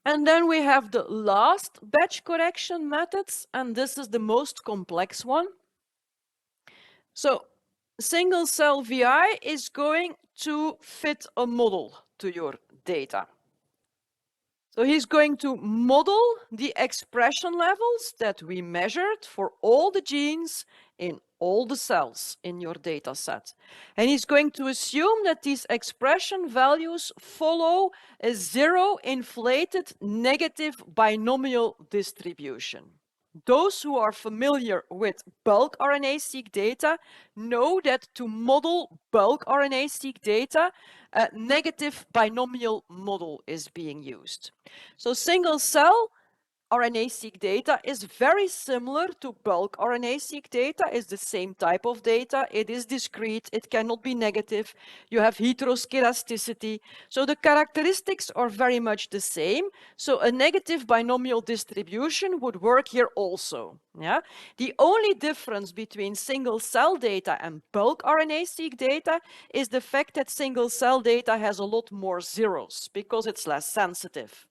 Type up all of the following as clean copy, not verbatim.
And then we have the last batch correction methods, and this is the most complex one. So single cell VI is going to fit a model to your data. So he's going to model the expression levels that we measured for all the genes in all the cells in your data set. And he's going to assume that these expression values follow a zero inflated negative binomial distribution. Those who are familiar with bulk RNA-seq data know that to model bulk RNA-seq data, a negative binomial model is being used. So single-cell RNA-seq data is very similar to bulk RNA-seq data. It's the same type of data. It is discrete. It cannot be negative. You have heteroskedasticity. So the characteristics are very much the same. So a negative binomial distribution would work here also. Yeah? The only difference between single-cell data and bulk RNA-seq data is the fact that single-cell data has a lot more zeros because it's less sensitive.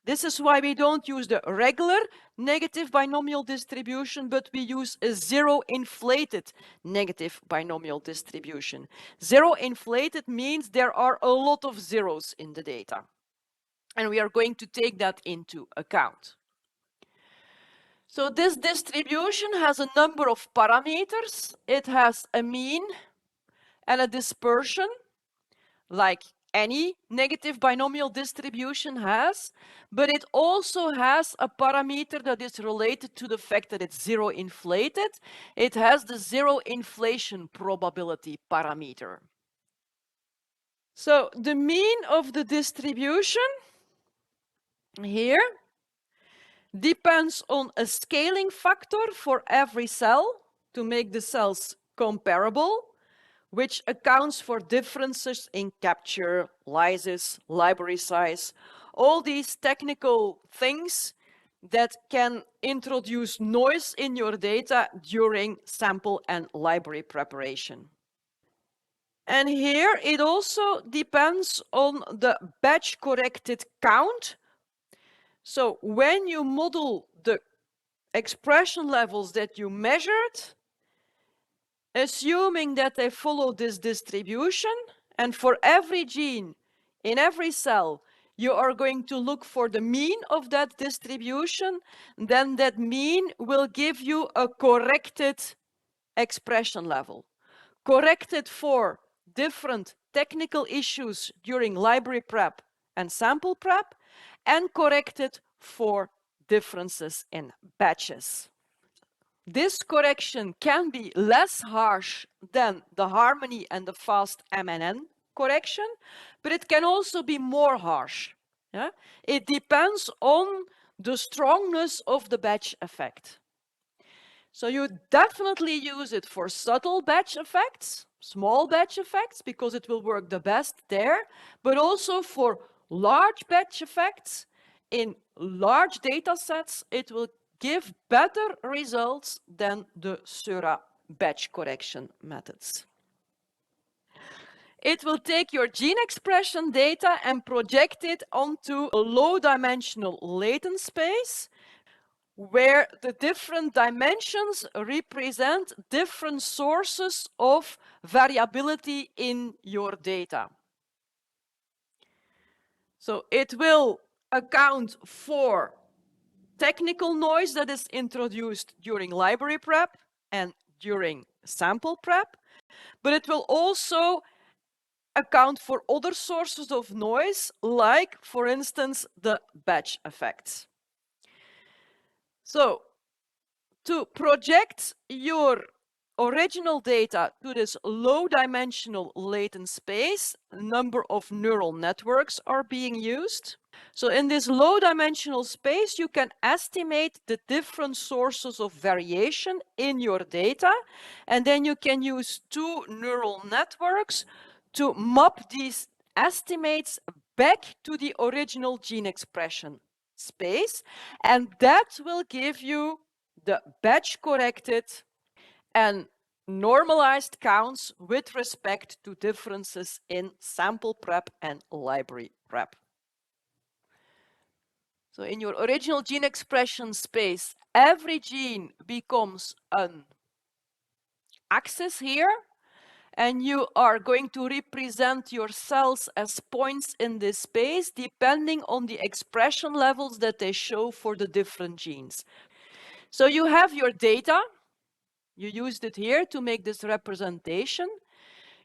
This is why we don't use the regular negative binomial distribution, but we use a zero inflated negative binomial distribution. Zero inflated means there are a lot of zeros in the data. And we are going to take that into account. So this distribution has a number of parameters. It has a mean and a dispersion, like any negative binomial distribution has, but it also has a parameter that is related to the fact that it's zero inflated. It has the zero inflation probability parameter. So the mean of the distribution here depends on a scaling factor for every cell to make the cells comparable, which accounts for differences in capture, lysis, library size, all these technical things that can introduce noise in your data during sample and library preparation. And here it also depends on the batch corrected count. So when you model the expression levels that you measured, assuming that they follow this distribution, and for every gene in every cell, you are going to look for the mean of that distribution, then that mean will give you a corrected expression level. Corrected for different technical issues during library prep and sample prep, and corrected for differences in batches. This correction can be less harsh than the harmony and the fast MNN correction, but it can also be more harsh. Yeah? It depends on the strongness of the batch effect. So you definitely use it for subtle batch effects, small batch effects, because it will work the best there, but also for large batch effects in large data sets, it will give better results than the Sura batch correction methods. It will take your gene expression data and project it onto a low-dimensional latent space where the different dimensions represent different sources of variability in your data. So it will account for technical noise that is introduced during library prep and during sample prep, but it will also account for other sources of noise, like, for instance, the batch effects. So, to project your original data to this low-dimensional latent space, a number of neural networks are being used. So in this low-dimensional space, you can estimate the different sources of variation in your data, and then you can use two neural networks to map these estimates back to the original gene expression space, and that will give you the batch corrected and normalized counts with respect to differences in sample prep and library prep. So in your original gene expression space, every gene becomes an axis here, and you are going to represent your cells as points in this space depending on the expression levels that they show for the different genes. So you have your data. You used it here to make this representation.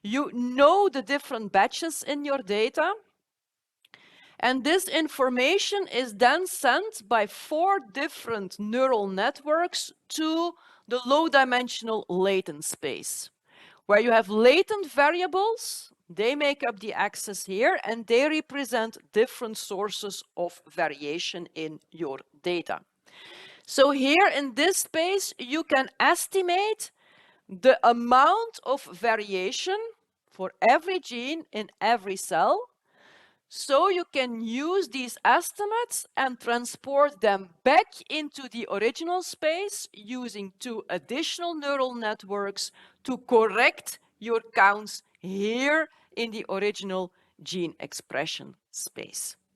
You know the different batches in your data. And this information is then sent by 4 different neural networks to the low-dimensional latent space, where you have latent variables. They make up the axis here, and they represent different sources of variation in your data. So here in this space, you can estimate the amount of variation for every gene in every cell. So you can use these estimates and transport them back into the original space using 2 additional neural networks to correct your counts here in the original gene expression space.